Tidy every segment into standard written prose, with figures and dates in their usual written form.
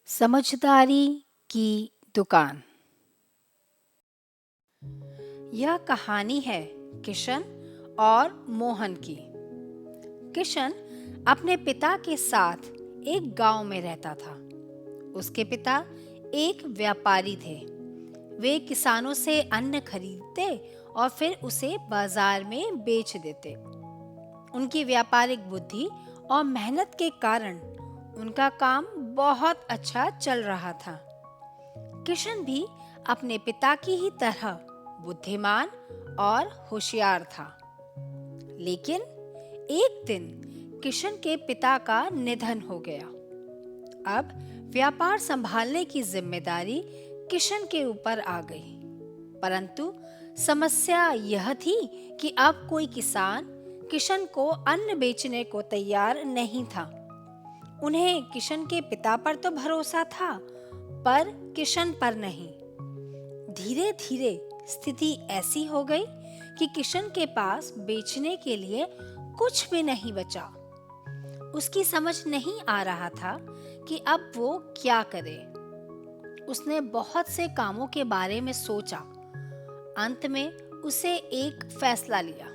समझदारी की दुकान। यह कहानी है किशन और मोहन की। किशन अपने पिता के साथ एक गांव में रहता था। उसके पिता एक व्यापारी थे। वे किसानों से अन्न खरीदते और फिर उसे बाजार में बेच देते। उनकी व्यापारिक बुद्धि और मेहनत के कारण उनका काम बहुत अच्छा चल रहा था। किशन भी अपने पिता की ही तरह बुद्धिमान और होशियार था। लेकिन एक दिन किशन के पिता का निधन हो गया। अब व्यापार संभालने की जिम्मेदारी किशन के ऊपर आ गई। परंतु समस्या यह थी कि अब कोई किसान किशन को अन्न बेचने को तैयार नहीं था। उन्हें किशन के पिता पर तो भरोसा था, पर किशन पर नहीं। धीरे धीरे स्थिति ऐसी हो गई कि किशन के पास बेचने के लिए कुछ भी नहीं बचा। उसकी समझ नहीं आ रहा था कि अब वो क्या करे। उसने बहुत से कामों के बारे में सोचा। अंत में उसे एक फैसला लिया।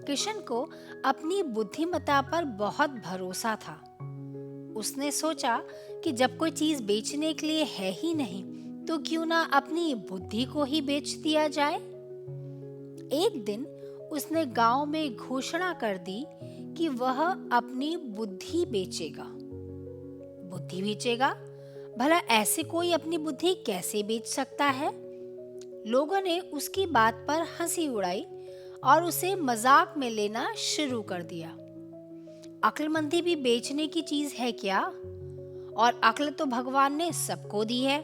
किशन को अपनी बुद्धिमत्ता पर बहुत भरोसा था। उसने सोचा कि जब कोई चीज बेचने के लिए है ही नहीं, तो क्यों ना अपनी बुद्धि को ही बेच दिया जाए। एक दिन उसने गांव में घोषणा कर दी कि वह अपनी बुद्धि बेचेगा। बुद्धि बेचेगा? भला ऐसे कोई अपनी बुद्धि कैसे बेच सकता है? लोगों ने उसकी बात पर हंसी उड़ाई और उसे मजाक में लेना शुरू कर दिया। अक्लमंदी भी बेचने की चीज है क्या? और अक्ल तो भगवान ने सबको दी है।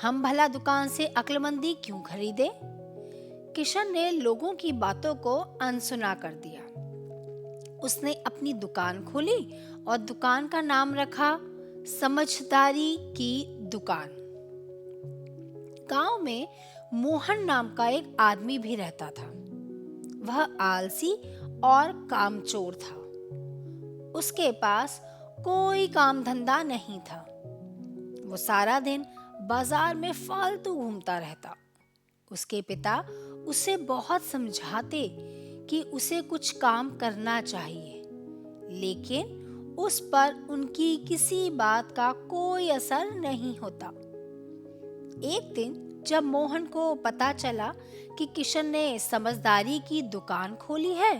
हम भला दुकान से अक्लमंदी क्यों खरीदे? किशन ने लोगों की बातों को अनसुना कर दिया। उसने अपनी दुकान खोली और दुकान का नाम रखा समझदारी की दुकान। गांव में मोहन नाम का एक आदमी भी रहता था। वह आलसी और कामचोर था। उसके पास कोई काम धंधा नहीं था। वो सारा दिन बाजार में फालतू घूमता रहता। उसके पिता उसे बहुत समझाते कि उसे कुछ काम करना चाहिए, लेकिन उस पर उनकी किसी बात का कोई असर नहीं होता। एक दिन जब मोहन को पता चला कि किशन ने समझदारी की दुकान खोली है,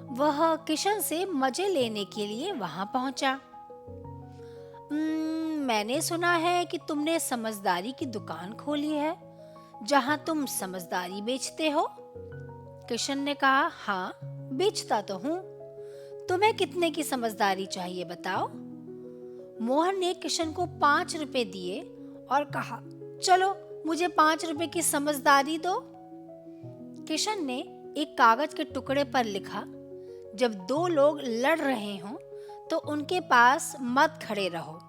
वह किशन से मजे लेने के लिए वहां पहुंचा। मैंने सुना है कि तुमने समझदारी की दुकान खोली है, जहां तुम समझदारी बेचते हो। किशन ने कहा, हाँ, बेचता तो हूँ। तुम्हें कितने की समझदारी चाहिए बताओ। मोहन ने किशन को 5 रुपए दिए और कहा, चलो मुझे 5 रुपए की समझदारी दो। किशन ने एक कागज के टुकड़े पर लिखा, जब 2 लोग लड़ रहे हों तो उनके पास मत खड़े रहो।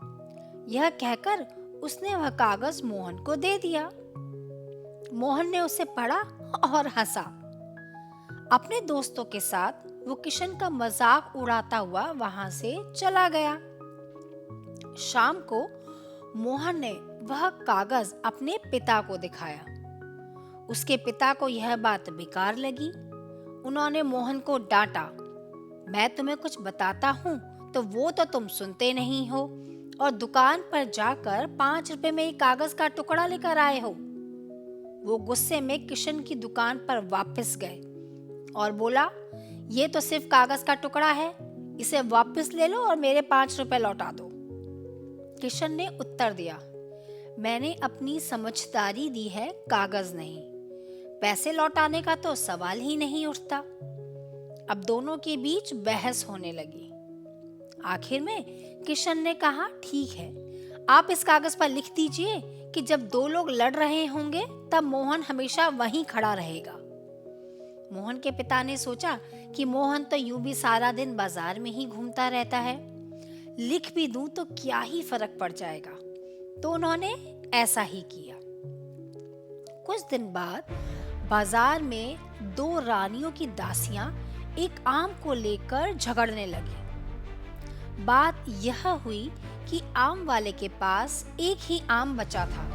यह कहकर उसने वह कागज मोहन को दे दिया। मोहन ने उसे पढ़ा और हंसा। अपने दोस्तों के साथ वो किशन का मजाक उड़ाता हुआ वहां से चला गया। शाम को मोहन ने वह कागज अपने पिता को दिखाया। उसके पिता को यह बात बेकार लगी। उन्होंने मोहन को डांटा, मैं तुम्हें कुछ बताता हूँ तो वो तो तुम सुनते नहीं हो, और दुकान पर जाकर 5 रुपए में एक कागज का टुकड़ा लेकर आए हो। वो गुस्से में किशन की दुकान पर वापस गए और बोला, ये तो सिर्फ कागज का टुकड़ा है, इसे वापस ले लो और मेरे 5 रुपए लौटा दो। किशन ने उत्तर दिया, मैंने अपनी समझदारी दी है, कागज नहीं। पैसे लौटाने का तो सवाल ही नहीं उठता। अब दोनों के बीच बहस होने लगी। आखिर में किशन ने कहा, ठीक है, आप इस कागज पर लिख दीजिए कि जब 2 लोग लड़ रहे होंगे तब मोहन हमेशा वहीं खड़ा रहेगा। मोहन के पिता ने सोचा कि मोहन तो यूं भी सारा दिन बाजार में ही घूमता रहता है, लिख भी दूं तो क्या ही फर्क पड़ जाएगा। तो उन्होंने ऐसा ही किया। कुछ दिन बाद बाजार में 2 रानियों की दासियां एक आम को लेकर झगड़ने लगी। बात यह हुई कि आम वाले के पास एक ही आम बचा था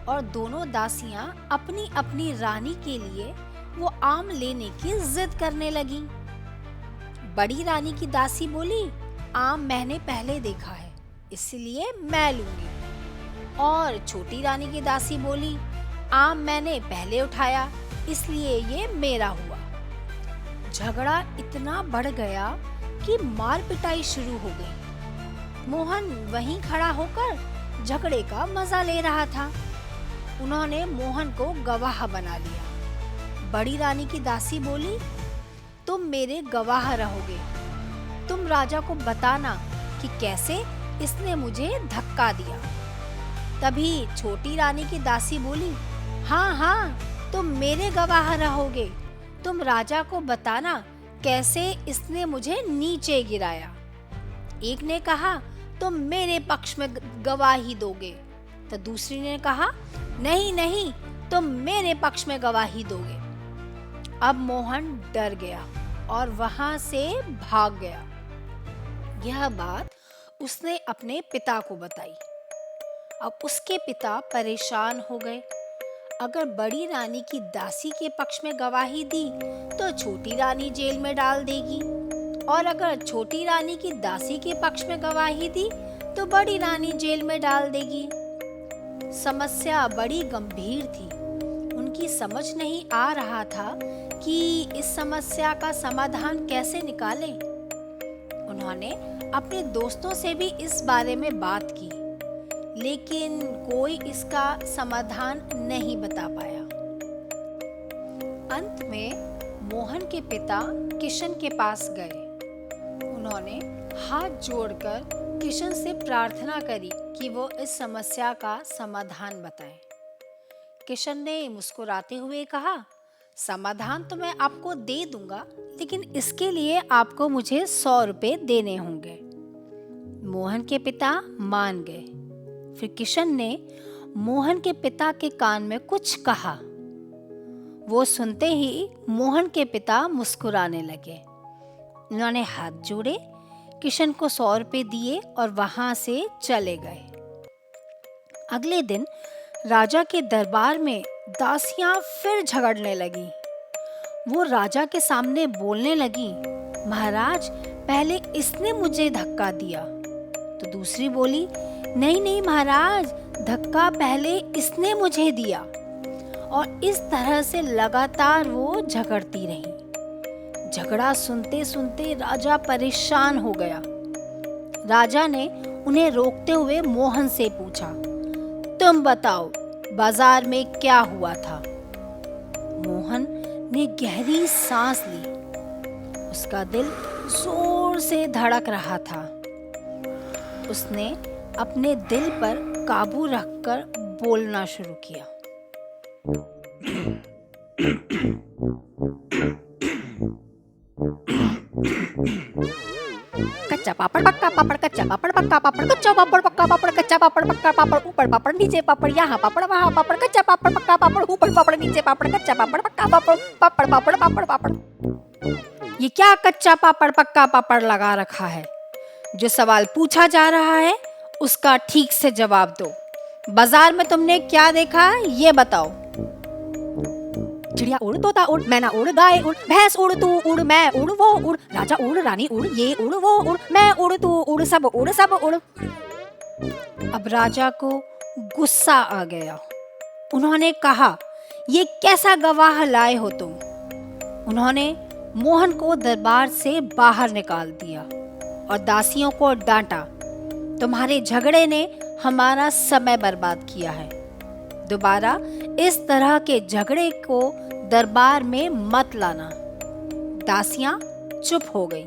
और दोनों दासियां अपनी अपनी रानी के लिए वो आम लेने की जिद करने लगी। बड़ी रानी की दासी बोली, आम मैंने पहले देखा है, इसलिए मैं लूंगी। और छोटी रानी की दासी बोली, आम मैंने पहले उठाया, इसलिए ये मेरा हुआ। झगड़ा इतना बढ़ गया कि मार पिटाई शुरू हो गई। मोहन वहीं खड़ा होकर झगड़े का मजा ले रहा था। उन्होंने मोहन को गवाह बना लिया। बड़ी रानी की दासी बोली, तुम मेरे गवाह रहोगे। तुम राजा को बताना कि कैसे इसने मुझे धक्का दिया। तभी छोटी रानी की दासी बोली, हाँ हाँ, तुम मेरे गवाह रहोगे। तुम राजा को बताना कैसे इसने मुझे नीचे गिराया। एक ने कहा, तुम मेरे पक्ष में गवाही दोगे, तो दूसरी ने कहा, नहीं नहीं, तुम मेरे पक्ष में गवाही दोगे। अब मोहन डर गया और वहां से भाग गया। यह बात उसने अपने पिता को बताई। अब उसके पिता परेशान हो गए। अगर बड़ी रानी की दासी के पक्ष में गवाही दी तो छोटी रानी जेल में डाल देगी, और अगर छोटी रानी की दासी के पक्ष में गवाही दी तो बड़ी रानी जेल में डाल देगी। समस्या बड़ी गंभीर थी। उनकी समझ नहीं आ रहा था कि इस समस्या का समाधान कैसे निकालें। उन्होंने अपने दोस्तों से भी इस बारे में बात की, लेकिन कोई इसका समाधान नहीं बता पाया। अंत में मोहन के पिता किशन के पास गए। उन्होंने हाथ जोड़कर किशन से प्रार्थना करी कि वो इस समस्या का समाधान बताएं। किशन ने मुस्कुराते हुए कहा, समाधान तो मैं आपको दे दूंगा, लेकिन इसके लिए आपको मुझे 100 रुपए देने होंगे। मोहन के पिता मान गए। फिर किशन ने मोहन के पिता के कान में कुछ कहा। वो सुनते ही मोहन के पिता मुस्कुराने लगे। उन्होंने हाथ जोड़े, किशन को 100 रुपए दिए और वहां से चले गए। अगले दिन राजा के दरबार में दासियां फिर झगड़ने लगी। वो राजा के सामने बोलने लगी, महाराज, पहले इसने मुझे धक्का दिया। तो दूसरी बोली, नहीं नहीं महाराज, धक्का पहले इसने मुझे दिया। और इस तरह से लगातार वो झगड़ती रही। झगड़ा सुनते सुनते राजा परेशान हो गया। राजा ने उन्हें रोकते हुए मोहन से पूछा, तुम बताओ, बाजार में क्या हुआ था? मोहन ने गहरी सांस ली। उसका दिल जोर से धड़क रहा था। उसने अपने दिल पर काबू रखकर बोलना शुरू किया। कच्चा पापड़ पक्का पापड़, कच्चा पापड़ पक्का पापड़, कच्चा पापड़ पक्का पापड़, कच्चा पापड़ पक्का पापड़, ऊपर पापड़ नीचे पापड़, यहाँ पापड़ वहाँ पापड़, कच्चा पापड़ पक्का पापड़, ऊपर पापड़ नीचे पापड़, कच्चा पापड़ पक्का पापड़, पापड़ पापड़ पापड़ पापड़। ये क्या कच्चा पापड़ पक्का पापड़ लगा रखा है? जो सवाल पूछा जा रहा है उसका ठीक से जवाब दो। बाजार में तुमने क्या देखा, ये बताओ। चिड़िया उड़, तोता उड़, मैना उड़, गाय उड़, भैंस उड़, तू उड़, मैं उड़, वो उड़, राजा उड़, रानी उड़, ये उड़, वो उड़, मैं उड़, तू उड़, सब उड़, सब उड़। अब राजा को गुस्सा आ गया। उन्होंने कहा, ये कैसा गवाह लाए हो तुम? उन्होंने मोहन को दरबार से बाहर निकाल दिया और दासियों को डांटा, तुम्हारे झगड़े ने हमारा समय बर्बाद किया है। दोबारा इस तरह के झगड़े को दरबार में मत लाना। दासियां चुप हो गईं।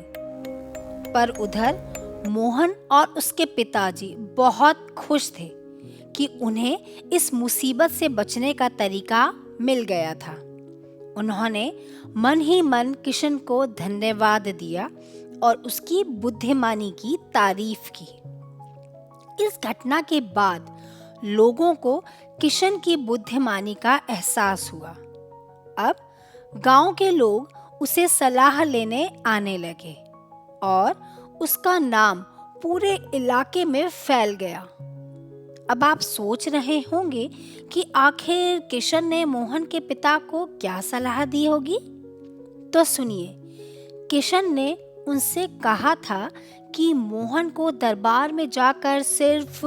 पर उधर मोहन और उसके पिताजी बहुत खुश थे कि उन्हें इस मुसीबत से बचने का तरीका मिल गया था। उन्होंने मन ही मन किशन को धन्यवाद दिया और उसकी बुद्धिमानी की तारीफ की। इस घटना के बाद लोगों को किशन की बुद्धिमानी का एहसास हुआ। अब गांव के लोग उसे सलाह लेने आने लगे और उसका नाम पूरे इलाके में फैल गया। अब आप सोच रहे होंगे कि आखिर किशन ने मोहन के पिता को क्या सलाह दी होगी। तो सुनिए, किशन ने उनसे कहा था कि मोहन को दरबार में जाकर सिर्फ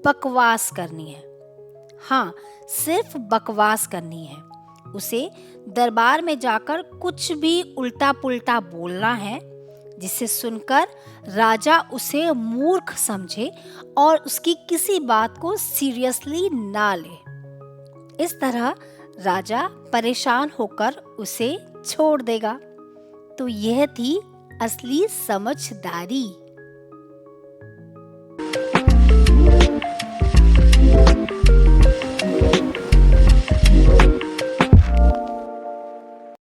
बकवास करनी है। हाँ, सिर्फ बकवास करनी है। उसे दरबार में जाकर कुछ भी उल्टा पुल्टा बोलना है, जिसे सुनकर राजा उसे मूर्ख समझे और उसकी किसी बात को सीरियसली ना ले। इस तरह राजा परेशान होकर उसे छोड़ देगा। तो यह थी असली समझदारी।